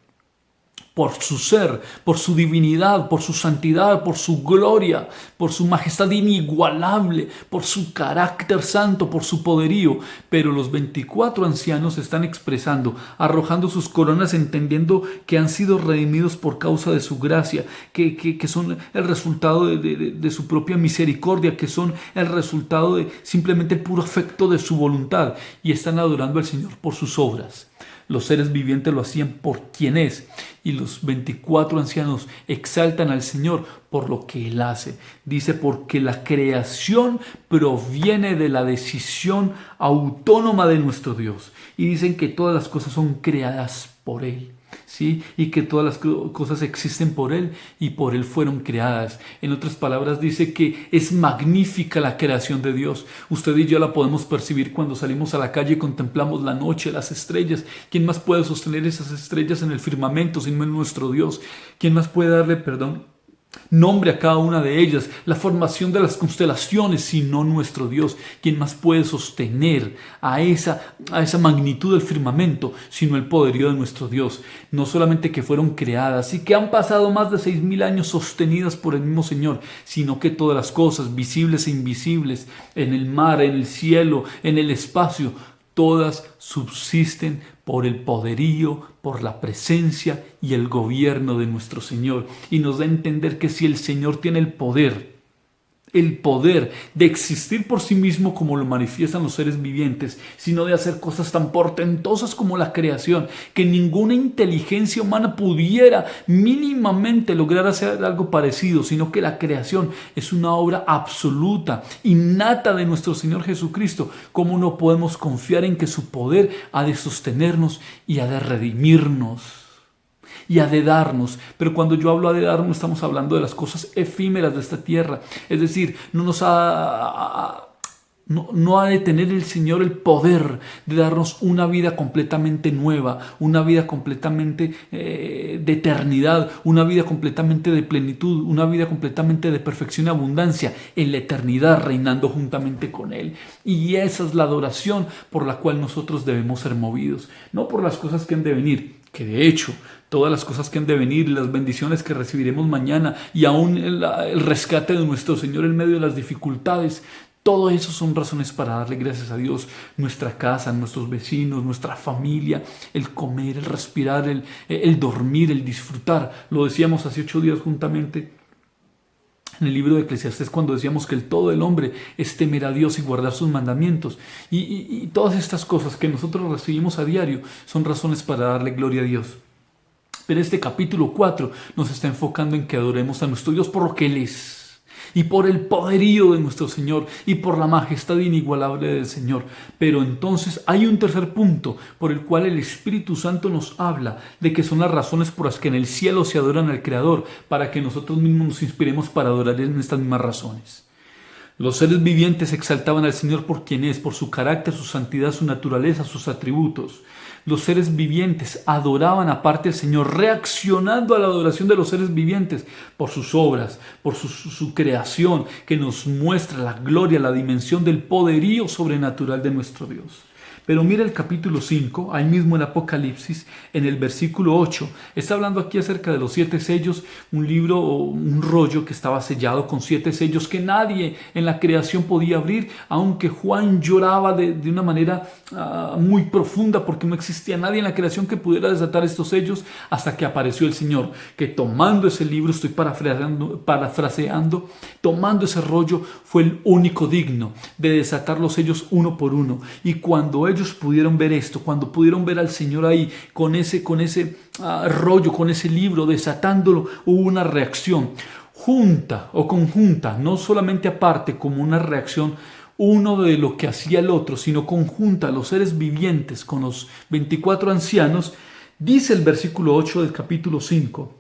por su ser, por su divinidad, por su santidad, por su gloria, por su majestad inigualable, por su carácter santo, por su poderío. Pero los 24 ancianos están expresando, arrojando sus coronas, entendiendo que han sido redimidos por causa de su gracia, que son el resultado de su propia misericordia, que son el resultado de simplemente el puro afecto de su voluntad, y están adorando al Señor por sus obras. Los seres vivientes lo hacían por quien es, y los 24 ancianos exaltan al Señor por lo que Él hace. Dice: porque la creación proviene de la decisión autónoma de nuestro Dios. Y dicen que todas las cosas son creadas por Él, ¿sí? Y que todas las cosas existen por Él y por Él fueron creadas. En otras palabras, dice que es magnífica la creación de Dios. Usted y yo la podemos percibir cuando salimos a la calle y contemplamos la noche, las estrellas. ¿Quién más puede sostener esas estrellas en el firmamento sino nuestro Dios? ¿Quién más puede darle nombre a cada una de ellas, la formación de las constelaciones, sino nuestro Dios? ¿Quién más puede sostener a esa magnitud del firmamento, sino el poderío de nuestro Dios? No solamente que fueron creadas y que han pasado más de 6,000 años sostenidas por el mismo Señor, sino que todas las cosas, visibles e invisibles, en el mar, en el cielo, en el espacio, todas subsisten por el poderío, por la presencia y el gobierno de nuestro Señor. Y nos da a entender que si el Señor tiene el poder de existir por sí mismo como lo manifiestan los seres vivientes, sino de hacer cosas tan portentosas como la creación, que ninguna inteligencia humana pudiera mínimamente lograr hacer algo parecido, sino que la creación es una obra absoluta, innata de nuestro Señor Jesucristo. ¿Cómo no podemos confiar en que su poder ha de sostenernos y ha de redimirnos y ha de darnos? Pero cuando yo hablo de darnos, estamos hablando de las cosas efímeras de esta tierra. Es decir, no ha de tener el Señor el poder de darnos una vida completamente nueva, una vida completamente de eternidad, una vida completamente de plenitud, una vida completamente de perfección y abundancia en la eternidad, reinando juntamente con Él. Y esa es la adoración por la cual nosotros debemos ser movidos, no por las cosas que han de venir, que de hecho todas las cosas que han de venir, las bendiciones que recibiremos mañana y aún el rescate de nuestro Señor en medio de las dificultades, todo eso son razones para darle gracias a Dios. Nuestra casa, nuestros vecinos, nuestra familia, el comer, el respirar, el dormir, el disfrutar. Lo decíamos hace 8 días juntamente en el libro de Eclesiastés, cuando decíamos que el todo del hombre es temer a Dios y guardar sus mandamientos. Y todas estas cosas que nosotros recibimos a diario son razones para darle gloria a Dios. Pero este capítulo 4 nos está enfocando en que adoremos a nuestro Dios por lo que Él es, y por el poderío de nuestro Señor, y por la majestad inigualable del Señor. Pero entonces hay un tercer punto por el cual el Espíritu Santo nos habla de que son las razones por las que en el cielo se adoran al Creador, para que nosotros mismos nos inspiremos para adorar en estas mismas razones. Los seres vivientes exaltaban al Señor por quien es, por su carácter, su santidad, su naturaleza, sus atributos. Los seres vivientes adoraban aparte al Señor, reaccionando a la adoración de los seres vivientes por sus obras, por su creación, que nos muestra la gloria, la dimensión del poderío sobrenatural de nuestro Dios. Pero mira el capítulo 5, ahí mismo en Apocalipsis, en el versículo 8. Está hablando aquí acerca de los 7 sellos, un libro o un rollo que estaba sellado con 7 sellos que nadie en la creación podía abrir, aunque Juan lloraba de una manera muy profunda porque no existía nadie en la creación que pudiera desatar estos sellos hasta que apareció el Señor, que tomando ese libro, estoy parafraseando, tomando ese rollo, fue el único digno de desatar los sellos uno por uno. Y cuando ellos pudieron ver esto, cuando pudieron ver al Señor ahí con ese rollo, con ese libro, desatándolo, hubo una reacción junta o conjunta, no solamente aparte como una reacción uno de lo que hacía el otro, sino conjunta, los seres vivientes con los 24 ancianos. Dice el versículo 8 del capítulo 5: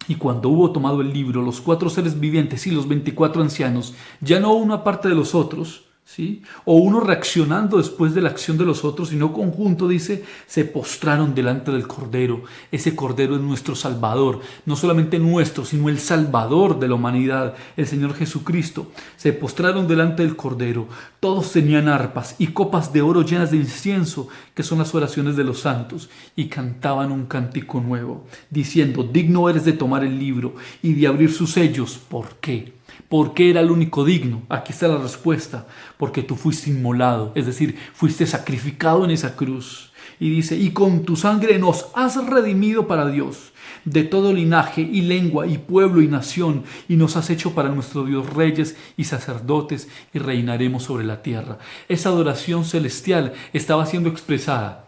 y cuando hubo tomado el libro, los 4 seres vivientes y los 24 ancianos, ya no uno aparte de los otros, ¿sí?, o uno reaccionando después de la acción de los otros, sino conjunto, dice, se postraron delante del Cordero. Ese Cordero es nuestro Salvador, no solamente nuestro, sino el Salvador de la humanidad, el Señor Jesucristo. Se postraron delante del Cordero. Todos tenían arpas y copas de oro llenas de incienso, que son las oraciones de los santos, y cantaban un cántico nuevo, diciendo: digno eres de tomar el libro y de abrir sus sellos. ¿Por qué? ¿Por qué era el único digno? Aquí está la respuesta: porque tú fuiste inmolado, es decir, fuiste sacrificado en esa cruz. Y dice: y con tu sangre nos has redimido para Dios, de todo linaje y lengua y pueblo y nación, y nos has hecho para nuestro Dios reyes y sacerdotes, y reinaremos sobre la tierra. Esa adoración celestial estaba siendo expresada.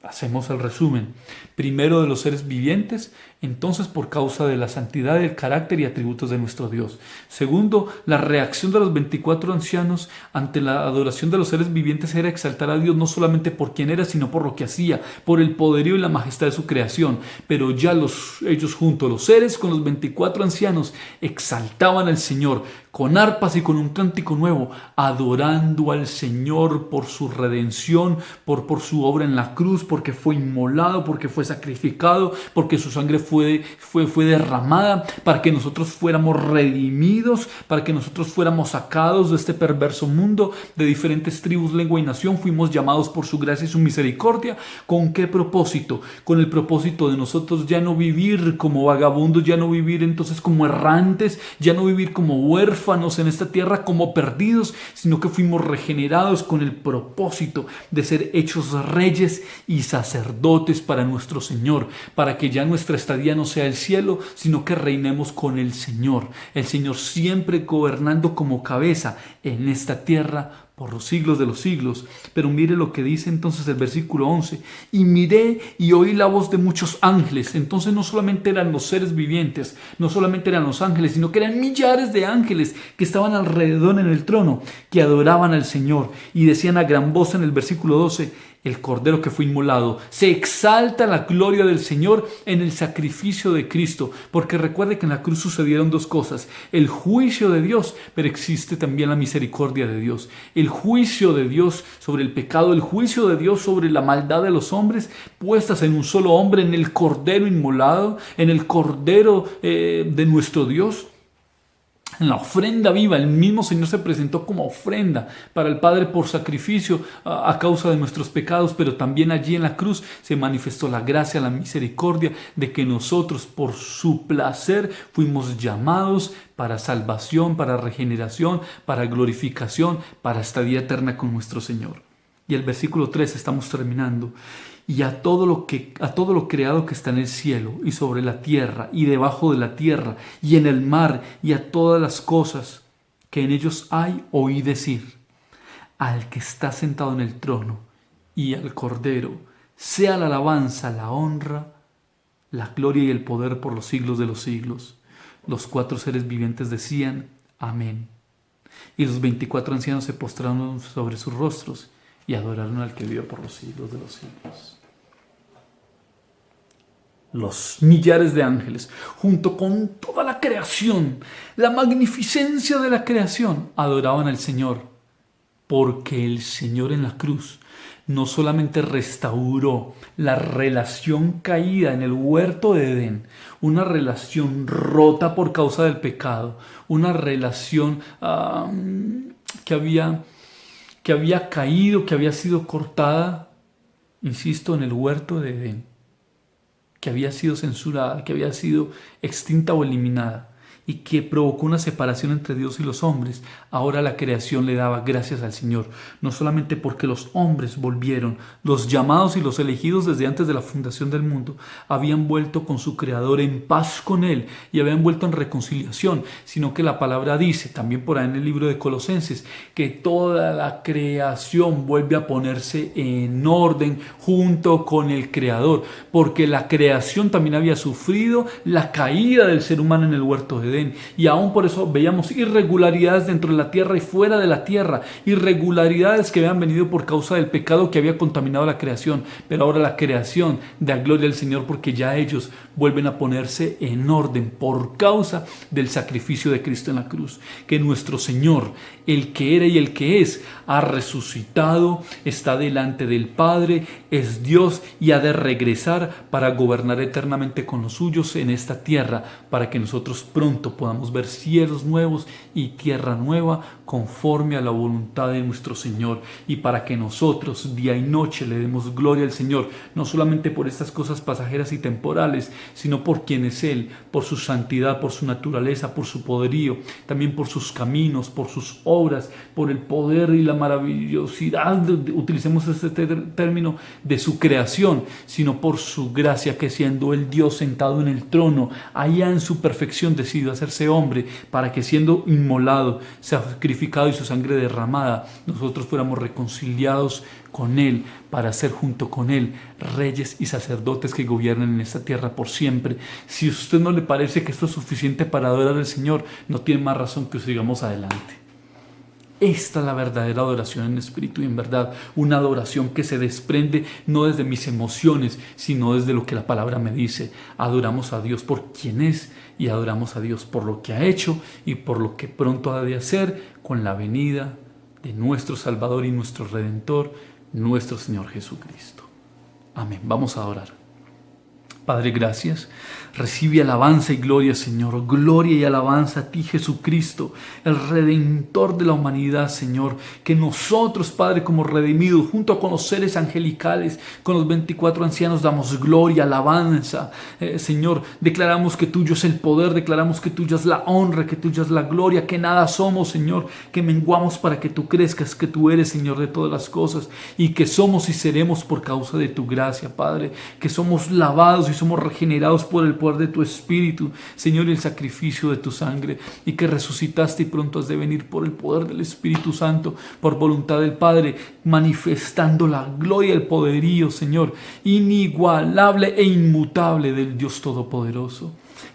Hacemos el resumen. Primero, de los seres vivientes, entonces por causa de la santidad del carácter y atributos de nuestro Dios. Segundo, la reacción de los 24 ancianos ante la adoración de los seres vivientes era exaltar a Dios no solamente por quien era, sino por lo que hacía, por el poderío y la majestad de su creación. Pero ya ellos juntos, los seres con los 24 ancianos, exaltaban al Señor con arpas y con un cántico nuevo, adorando al Señor por su redención, por su obra en la cruz, porque fue inmolado, porque fue sacrificado, porque su sangre fue derramada para que nosotros fuéramos redimidos, para que nosotros fuéramos sacados de este perverso mundo, de diferentes tribus, lengua y nación. Fuimos llamados por su gracia y su misericordia. ¿Con qué propósito? Con el propósito de nosotros ya no vivir como vagabundos, ya no vivir entonces como errantes, ya no vivir como huérfanos en esta tierra, como perdidos, sino que fuimos regenerados con el propósito de ser hechos reyes y sacerdotes para nuestro Señor, para que ya nuestra estadía no sea el cielo, sino que reinemos con el Señor siempre gobernando como cabeza en esta tierra por los siglos de los siglos. Pero mire lo que dice entonces el versículo 11: y miré y oí la voz de muchos ángeles. Entonces no solamente eran los seres vivientes, no solamente eran los ángeles, sino que eran millares de ángeles que estaban alrededor en el trono, que adoraban al Señor y decían a gran voz en el versículo 12: el Cordero que fue inmolado, se exalta la gloria del Señor en el sacrificio de Cristo. Porque recuerde que en la cruz sucedieron dos cosas: el juicio de Dios, pero existe también la misericordia de Dios. El juicio de Dios sobre el pecado, el juicio de Dios sobre la maldad de los hombres, puestas en un solo hombre, en el Cordero inmolado, en el Cordero de nuestro Dios. En la ofrenda viva, el mismo Señor se presentó como ofrenda para el Padre por sacrificio a causa de nuestros pecados, pero también allí en la cruz se manifestó la gracia, la misericordia de que nosotros por su placer fuimos llamados para salvación, para regeneración, para glorificación, para estadía eterna con nuestro Señor. Y el versículo 3 estamos terminando: y a todo lo creado que está en el cielo y sobre la tierra y debajo de la tierra y en el mar y a todas las cosas que en ellos hay, oí decir: al que está sentado en el trono y al Cordero sea la alabanza, la honra la gloria y el poder por los siglos de los siglos. Los 4 seres vivientes decían, amén. Y los 24 ancianos se postraron sobre sus rostros y adoraron al que vive por los siglos de los siglos. Los millares de ángeles, junto con toda la creación, la magnificencia de la creación, adoraban al Señor, porque el Señor en la cruz no solamente restauró la relación caída en el huerto de Edén, una relación rota por causa del pecado, una relación que había caído, que había sido cortada, insisto, en el huerto de Edén, que había sido censurada, que había sido extinta o eliminada y que provocó una separación entre Dios y los hombres. Ahora la creación le daba gracias al Señor, no solamente porque los hombres volvieron, los llamados y los elegidos desde antes de la fundación del mundo, habían vuelto con su Creador en paz con Él y habían vuelto en reconciliación, sino que la palabra dice, también por ahí en el libro de Colosenses, que toda la creación vuelve a ponerse en orden junto con el Creador, porque la creación también había sufrido la caída del ser humano en el huerto de Edén. Y aún por eso veíamos irregularidades dentro de la tierra y fuera de la tierra, irregularidades que habían venido por causa del pecado que había contaminado la creación, pero ahora la creación da gloria al Señor porque ya ellos vuelven a ponerse en orden por causa del sacrificio de Cristo en la cruz, que nuestro Señor, el que era y el que es, ha resucitado, está delante del Padre, es Dios y ha de regresar para gobernar eternamente con los suyos en esta tierra, para que nosotros pronto podamos ver cielos nuevos y tierra nueva conforme a la voluntad de nuestro Señor, y para que nosotros día y noche le demos gloria al Señor, no solamente por estas cosas pasajeras y temporales, sino por quien es Él, por su santidad, por su naturaleza, por su poderío, también por sus caminos, por sus obras, por el poder y la maravillosidad, utilicemos este término, de su creación, sino por su gracia, que siendo el Dios sentado en el trono, allá en su perfección decidió hacerse hombre, para que siendo inmolado, sacrificado y su sangre derramada, nosotros fuéramos reconciliados con Él, para ser junto con Él reyes y sacerdotes que gobiernen en esta tierra por siempre. Si a usted no le parece que esto es suficiente para adorar al Señor, no tiene más razón que sigamos adelante. Esta es la verdadera adoración en espíritu y en verdad, una adoración que se desprende no desde mis emociones, sino desde lo que la palabra me dice. Adoramos a Dios por quien es y adoramos a Dios por lo que ha hecho y por lo que pronto ha de hacer con la venida de nuestro Salvador y nuestro Redentor, nuestro Señor Jesucristo. Amén. Vamos a orar. Padre, gracias. Recibe alabanza y gloria, Señor. Gloria y alabanza a ti, Jesucristo, el Redentor de la humanidad, Señor. Que nosotros, Padre, como redimidos, junto con los seres angelicales, con los 24 ancianos, damos gloria, alabanza. Señor, declaramos que tuyo es el poder, declaramos que tuya es la honra, que tuya es la gloria, que nada somos, Señor, que menguamos para que tú crezcas, que tú eres, Señor, de todas las cosas, y que somos y seremos por causa de tu gracia, Padre, que somos lavados y somos regenerados por el poder de tu Espíritu, Señor, y el sacrificio de tu sangre, y que resucitaste y pronto has de venir por el poder del Espíritu Santo, por voluntad del Padre, manifestando la gloria y el poderío, Señor, inigualable e inmutable del Dios Todopoderoso.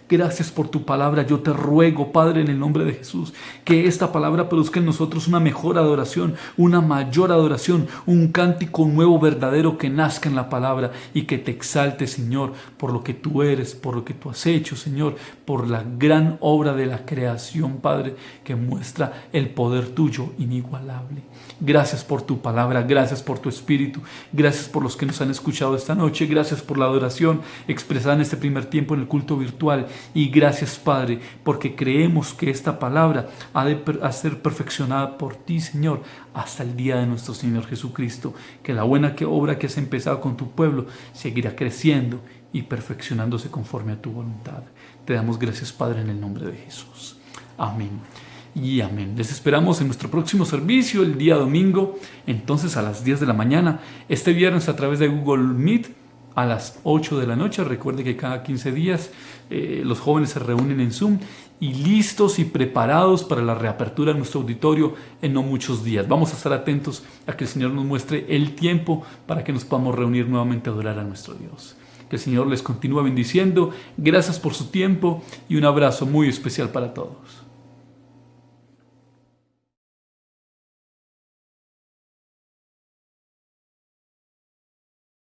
Gracias por tu palabra. Yo te ruego, Padre, en el nombre de Jesús, que esta palabra produzca en nosotros una mejor adoración, una mayor adoración, un cántico nuevo, verdadero, que nazca en la palabra y que te exalte, Señor, por lo que tú eres, por lo que tú has hecho, Señor, por la gran obra de la creación, Padre, que muestra el poder tuyo inigualable. Gracias por tu palabra, gracias por tu Espíritu, gracias por los que nos han escuchado esta noche, gracias por la adoración expresada en este primer tiempo en el culto virtual, y gracias, Padre, porque creemos que esta palabra ha de ser perfeccionada por ti, Señor, hasta el día de nuestro Señor Jesucristo, que la buena obra que has empezado con tu pueblo seguirá creciendo y perfeccionándose conforme a tu voluntad. Te damos gracias, Padre, en el nombre de Jesús. Amén y amén. Les esperamos en nuestro próximo servicio el día domingo, entonces a las 10 de la mañana. Este viernes a través de Google Meet a las 8 de la noche. Recuerde que cada 15 días los jóvenes se reúnen en Zoom y listos y preparados para la reapertura de nuestro auditorio en no muchos días. Vamos a estar atentos a que el Señor nos muestre el tiempo para que nos podamos reunir nuevamente a adorar a nuestro Dios. Que el Señor les continúe bendiciendo. Gracias por su tiempo y un abrazo muy especial para todos.